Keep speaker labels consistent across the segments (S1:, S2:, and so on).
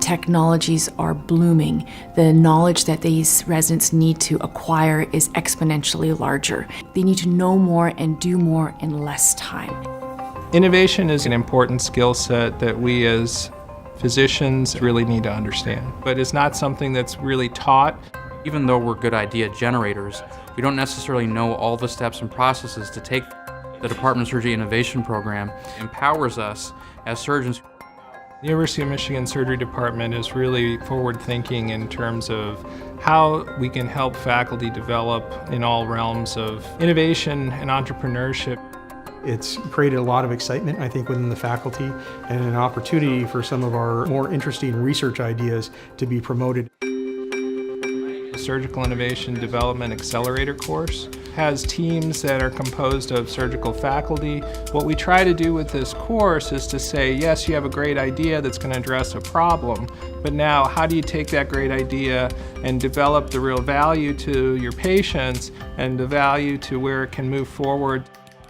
S1: technologies are blooming, the knowledge that these residents need to acquire is exponentially larger. They need to know more and do more in less time.
S2: Innovation is an important skill set that we as physicians really need to understand, but it's not something that's really taught.
S3: Even though we're good idea generators, we don't necessarily know all the steps and processes to take. The Department of Surgery Innovation Program empowers us as surgeons.
S2: The University of Michigan Surgery Department is really forward-thinking in terms of how we can help faculty develop in all realms of innovation and entrepreneurship.
S4: It's created a lot of excitement, I think, within the faculty and an opportunity for some of our more interesting research ideas to be promoted.
S2: The Surgical Innovation Development Accelerator course has teams that are composed of surgical faculty. What we try to do with this course is to say, yes, you have a great idea that's going to address a problem, but now how do you take that great idea and develop the real value to your patients and the value to where it can move forward?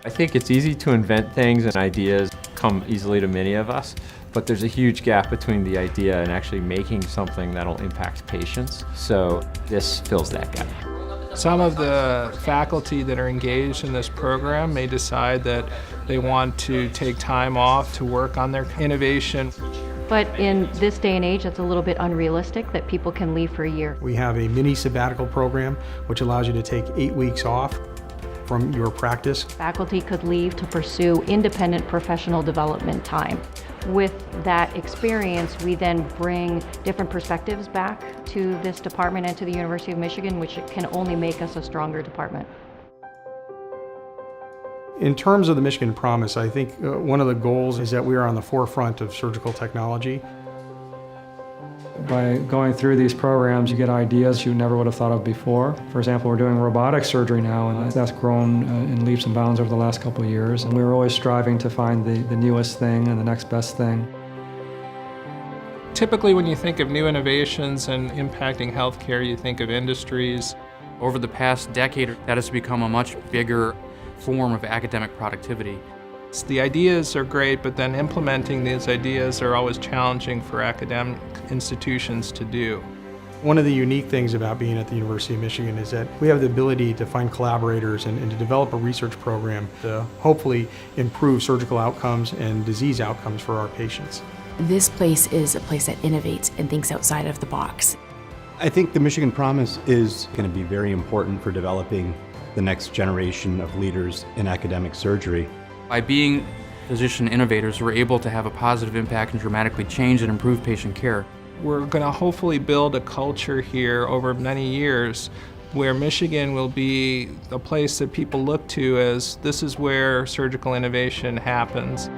S5: I think it's easy to invent things, and ideas come easily to many of us, but there's a huge gap between the idea and actually making something that'll impact patients. So this fills that gap.
S2: Some of the faculty that are engaged in this program may decide that they want to take time off to work on their innovation.
S6: But in this day and age, it's a little bit unrealistic that people can leave for a year.
S4: We have a mini sabbatical program which allows you to take 8 weeks off from your practice.
S6: Faculty could leave to pursue independent professional development time. With that experience, we then bring different perspectives back to this department and to the University of Michigan, which can only make us a stronger department.
S4: In terms of the Michigan Promise, I think one of the goals is that we are on the forefront of surgical technology.
S7: By going through these programs, you get ideas you never would have thought of before. For example, we're doing robotic surgery now, and that's grown in leaps and bounds over the last couple of years. And we're always striving to find the newest thing and the next best thing.
S2: Typically, when you think of new innovations and impacting healthcare, you think of industries.
S3: Over the past decade, that has become a much bigger form of academic productivity.
S2: The ideas are great, but then implementing these ideas are always challenging for academic institutions to do.
S4: One of the unique things about being at the University of Michigan is that we have the ability to find collaborators and to develop a research program to hopefully improve surgical outcomes and disease outcomes for our patients.
S1: This place is a place that innovates and thinks outside of the box.
S8: I think the Michigan Promise is going to be very important for developing the next generation of leaders in academic surgery.
S3: By being physician innovators, we're able to have a positive impact and dramatically change and improve patient care.
S2: We're going to hopefully build a culture here over many years where Michigan will be a place that people look to as this is where surgical innovation happens.